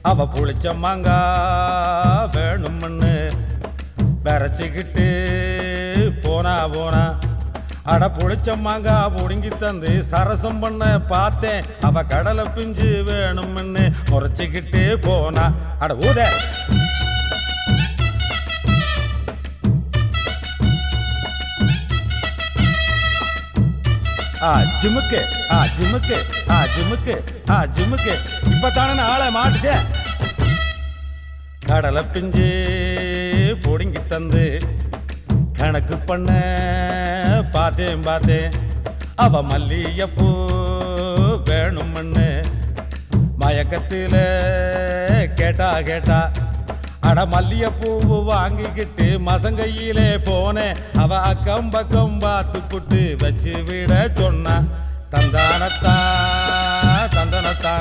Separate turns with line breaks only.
அவ புளிச்ச மாங்கா வேணும்னு விரைச்சிக்கிட்டு போனா போனா அட புளிச்ச மாங்கா புடுங்கி தந்து சரசம் பண்ண பார்த்தேன். அவ கடலை பிஞ்சு வேணும்னு முறைச்சிக்கிட்டு போனா. அட ஊத ஜிமுக்கு ஜிமுக்கு ஜிமுக்கு ஜிமுக்கு இப்பத்தான ஆளை மாட்டுச்சே. கடலை பிஞ்சு பொடுங்கி தந்து கணக்கு பண்ண பார்த்தேன். அவ மல்லியப்பூ வேணும்னு மயக்கத்தில கேட்டா. அட மல்லியப்பூ வாங்கிக்கிட்டு மசங்கையிலே போனேன். அவ அக்கம் பக்கம் பார்த்து புட்டு வச்சு விட சொன்னா. தந்தானத்தானா தந்தானத்தா